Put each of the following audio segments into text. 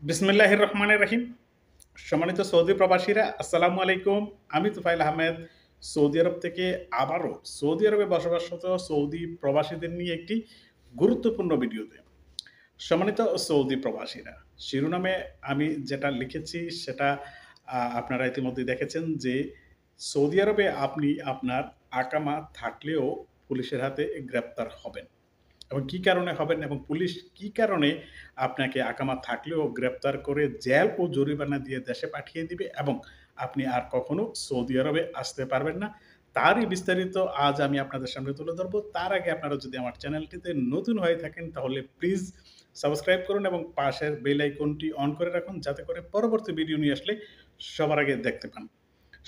বিসমিল্লাহির রহমানির রহিম। সম্মানিত সৌদি প্রবাসীরা আসসালামু আলাইকুম। আমি তুফাইল আহমেদ সৌদি আরব থেকে আবারও সৌদি আরবে বসবাসরত সৌদি প্রবাসীদের নিয়ে একটি গুরুত্বপূর্ণ ভিডিওতে। সম্মানিত সৌদি প্রবাসীরা, শিরোনামে আমি যেটা লিখেছি সেটা আপনারা ইতিমধ্যে দেখেছেন যে সৌদি আরবে আপনি আপনার আকামা থাকলেও পুলিশের হাতে গ্রেপ্তার হবেন। এবং কি কারণে হবেন এবং পুলিশ কি কারণে আপনাকে আকামা থাকলেও গ্রেপ্তার করে জেল ও জরিমানা দিয়ে দেশে পাঠিয়ে দিবে এবং আপনি আর কখনো সৌদি আরবে আসতে পারবেন না। তারই বিস্তারিত আজ আমি আপনাদের সামনে তুলে ধরবো। তার আগে আপনারা যদি আমার চ্যানেলটিতে নতুন হয়ে থাকেন তাহলে প্লিজ সাবস্ক্রাইব করুন এবং পাশের বেল আইকনটি অন করে রাখুন যাতে করে পরবর্তী ভিডিও নিয়ে আসলে সবার আগে দেখতে পান।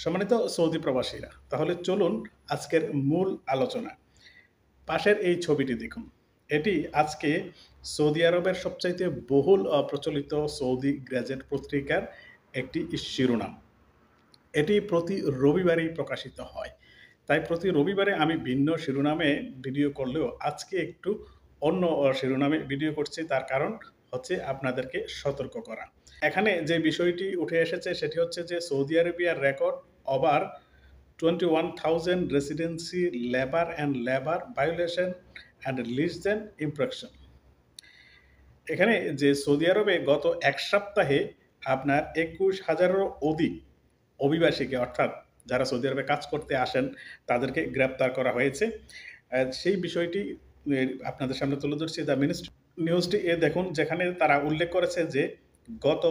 সম্মানিত সৌদি প্রবাসীরা, তাহলে চলুন আজকের মূল আলোচনা। পাশের এই ছবিটি দেখুন। এটি আজকে সৌদি আরবের সবচাইতে বহুল প্রচলিত সৌদি গ্যাজেট পত্রিকার একটি শিরোনাম। এটি প্রতি রবিবারই প্রকাশিত হয়। তাই প্রতি রবিবারে আমি ভিন্ন শিরোনামে ভিডিও করলেও আজকে একটু অন্য শিরোনামে ভিডিও করছি। তার কারণ হচ্ছে আপনাদেরকে সতর্ক করা। এখানে যে বিষয়টি উঠে এসেছে সেটি হচ্ছে যে সৌদি আরবিয়ার record over 21,000 residency labour violation and list impression. এখানে যে সৌদি আরবে গত এক সপ্তাহে আপনার 21,000-এরও অধিক অভিবাসীকে, অর্থাৎ যারা সৌদি আরবে কাজ করতে আসেন তাদেরকে গ্রেপ্তার করা হয়েছে। সেই বিষয়টি আপনাদের সামনে তুলে ধরছি। দ্য মিনিস্ট্রি নিউজটি দেখুন, যেখানে তারা উল্লেখ করেছে যে গত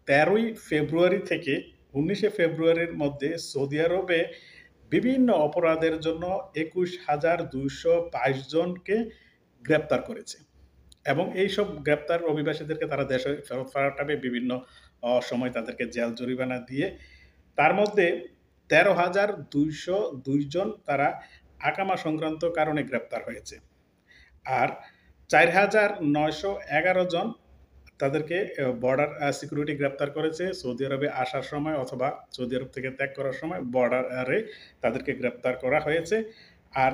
13ই ফেব্রুয়ারি থেকে 19শে ফেব্রুয়ারির মধ্যে সৌদি আরবে বিভিন্ন অপরাধের জন্য 21,222 জনকে গ্রেপ্তার করেছে এবং এইসব গ্রেপ্তার অভিবাসীদেরকে তারা দেশে ফেরত পাঠাবে বিভিন্ন সময় তাদেরকে জেল জরিমানা দিয়ে। তার মধ্যে 13,202 জন তারা আকামা সংক্রান্ত কারণে গ্রেপ্তার হয়েছে। আর 4,911 জন তাদেরকে বর্ডার সিকিউরিটি গ্রেপ্তার করেছে সৌদি আরবে আসার সময় অথবা সৌদি আরব থেকে ত্যাগ করার সময় বর্ডারে তাদেরকে গ্রেপ্তার করা হয়েছে। আর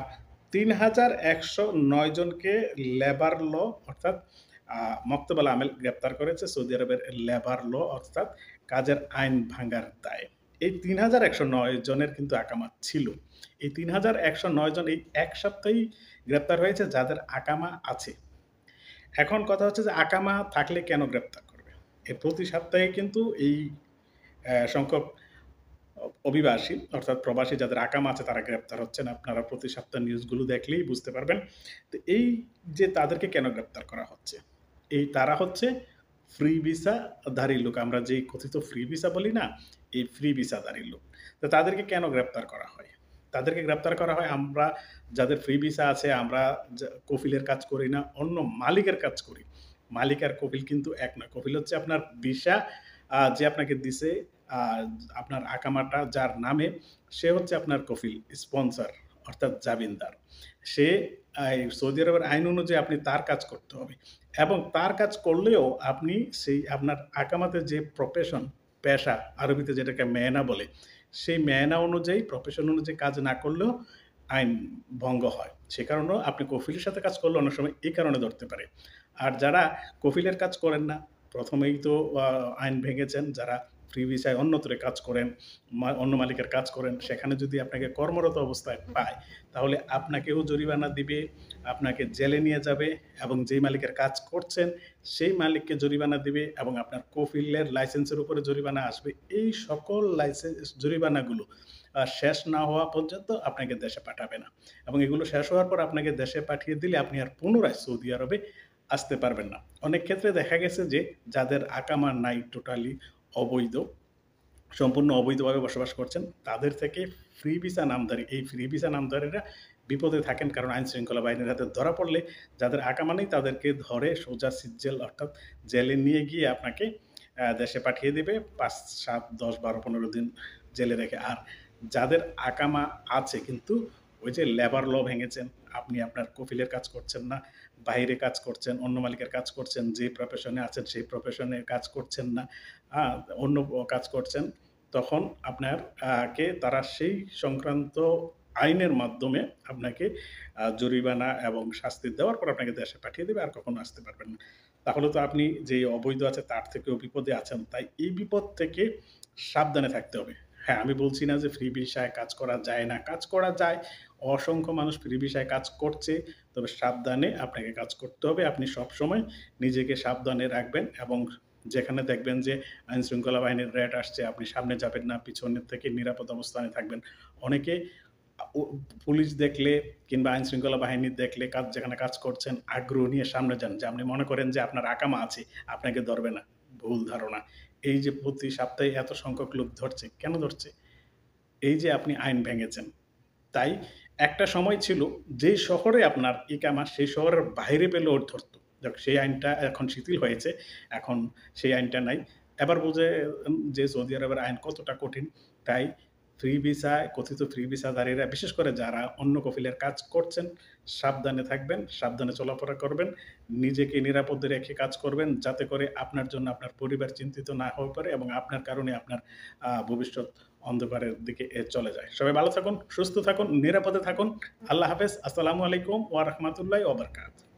3,109 জনকে লেবার ল অর্থাৎ মক্তবাল আমেল গ্রেপ্তার করেছে সৌদি আরবের লেবার ল অর্থাৎ কাজের আইন ভাঙার দায়। এই 3,109 জনের কিন্তু আকামা ছিল। এই 3,109 জন এই এক সপ্তাহেই গ্রেপ্তার হয়েছে যাদের আকামা আছে। এখন কথা হচ্ছে যে আকামা থাকলে কেন গ্রেপ্তার করবে? প্রতি সপ্তাহে কিন্তু এই সংখ্যক অভিবাসী অর্থাৎ প্রবাসী যাদের আকামা আছে তারা গ্রেপ্তার হচ্ছেন। আপনারা প্রতি সপ্তাহ নিউজগুলো দেখলেই বুঝতে পারবেন। তো এই যে তাদেরকে কেন গ্রেপ্তার করা হচ্ছে? তারা হচ্ছে ফ্রি ভিসাধারী লোক। আমরা যে কথিত ফ্রি ভিসা বলি না? এই ফ্রি ভিসাধারী লোক। তো তাদেরকে কেন গ্রেপ্তার করা হয়? তাদেরকে গ্রেপ্তার করা হয় আমরা যাদের ফ্রি ভিসা আছে, আমরা কফিলের কাজ করি না, অন্য মালিকের কাজ করি। মালিক আর কফিল কিন্তু এক নয়। কফিল হচ্ছে আপনার ভিসা যে আপনাকে দিছে, আপনার আকামাটা যার নামে সে হচ্ছে আপনার কফিল, স্পন্সর অর্থাৎ জামিনদার। সে সৌদি আরবের আইন অনুযায়ী আপনি তার কাজ করতে হবে এবং তার কাজ করলেও আপনি সেই আপনার আকামাতে যে প্রফেশন, পেশা, আরবিতে যেটাকে মেহনা বলে, সেই মেহনা অনুযায়ী প্রফেশন অনুযায়ী কাজ না করলেও আইন ভঙ্গ হয়। সে কারণেও আপনি কফিলের সাথে কাজ করলে অনেক সময় এই কারণে ধরতে পারে। আর যারা কফিলের কাজ করেন না, প্রথমেই তো আইন ভেঙেছেন। যারা ফ্রি ভিসায় অন্যত্রে কাজ করেন, অন্য মালিকের কাজ করেন, সেখানে যদি আপনাকে কর্মরত অবস্থায় পায় তাহলে আপনাকেও জরিমানা দিবে, আপনাকে জেলে নিয়ে যাবে এবং যেই মালিকের কাজ করছেন সেই মালিককে জরিমানা দিবে এবং আপনার কফিলের লাইসেন্সের উপরে জরিমানা আসবে। এই সকল জরিমানাগুলো শেষ না হওয়া পর্যন্ত আপনাকে দেশে পাঠাবে না এবং এগুলো শেষ হওয়ার পর আপনাকে দেশে পাঠিয়ে দিলে আপনি আর পুনরায় সৌদি আরবে আসতে পারবেন না। অনেক ক্ষেত্রে দেখা গেছে যে যাদের আকামা নাই, টোটালি অবৈধ, সম্পূর্ণ অবৈধভাবে বসবাস করছেন, তাদের থেকে ফ্রি ভিসা নামধারী, এই ফ্রি ভিসা নামধারীরা বিপদে থাকেন। কারণ আইন শৃঙ্খলা বাহিনীর হাতে ধরা পড়লে যাদের আকামা নেই তাদেরকে ধরে সোজা সিজেল অর্থাৎ জেলে নিয়ে গিয়ে আপনাকে দেশে পাঠিয়ে দেবে ৫, ৭, ১০, ১২, ১৫ দিন জেলে রেখে। আর যাদের আকামা আছে কিন্তু ওই যে লেবার ল ভেঙেছেন, আপনি আপনার কফিলের কাজ করছেন না, বাইরে কাজ করছেন, অন্য মালিকের কাজ করছেন, যে প্রফেশনে আছেন সেই প্রফেশনে কাজ করছেন না, অন্য কাজ করছেন, তখন আপনার কে তারা সেই সংক্রান্ত আইনের মাধ্যমে আপনাকে জরিমানা এবং শাস্তি দেওয়ার পর আপনাকে দেশে পাঠিয়ে দেবে, আর কখনো আসতে পারবেন না। তাহলে তো আপনি যে অবৈধ আছে তার থেকেও বিপদে আছেন। তাই এই বিপদ থেকে সাবধানে থাকতে হবে। হ্যাঁ, আমি বলছি না যে ফ্রি ভিসায় কাজ করা যায় না। কাজ করা যায়। অসংখ্য মানুষ ফ্রি ভিসায় কাজ করছে। তবে সাবধানে আপনাকে কাজ করতে হবে। আপনি সবসময় নিজেকে সাবধানে রাখবেন এবং যেখানে দেখবেন যে আইনশৃঙ্খলা বাহিনীর রেড আসছে, আপনি সামনে যাবেন না, পিছনের থেকে নিরাপদ অবস্থানে থাকবেন। অনেকে পুলিশ দেখলে কিংবা আইনশৃঙ্খলা বাহিনী দেখলে যেখানে কাজ করছেন আগ্রহ নিয়ে সামনে যান। যে আপনি মনে করেন যে আপনার আকামা আছে, আপনাকে ধরবে না। ভুল ধারণা। এই যে প্রতি সপ্তাহে এত সংখ্যক লোক ধরছে, কেন ধরছে? এই যে আপনি আইন ভেঙেছেন। তাই একটা সময় ছিল যেই শহরে আপনার ইকামা সেই শহরের বাইরে পেলেও ধরত। যাক সেই আইনটা এখন শিথিল হয়েছে। এখন সেই আইনটা নাই। এবার বুঝে যে সৌদি আরবের আইন কতটা কঠিন। তাই ফ্রি ভিসায় কথিত ফ্রি ভিসাধারীরা বিশেষ করে যারা অন্য কফিলের কাজ করছেন, সাবধানে থাকবেন, সাবধানে চলাফেরা করবেন, নিজেকে নিরাপদে রেখে কাজ করবেন যাতে করে আপনার জন্য আপনার পরিবার চিন্তিত না হয়ে পারে এবং আপনার কারণে আপনার ভবিষ্যৎ অন্ধকারের দিকে চলে যায়। সবাই ভালো থাকুন, সুস্থ থাকুন, নিরাপদে থাকুন। আল্লাহ হাফেজ। আসসালামু আলাইকুম ওয়া রাহমাতুল্লাহি ওয়া বারাকাতুহু।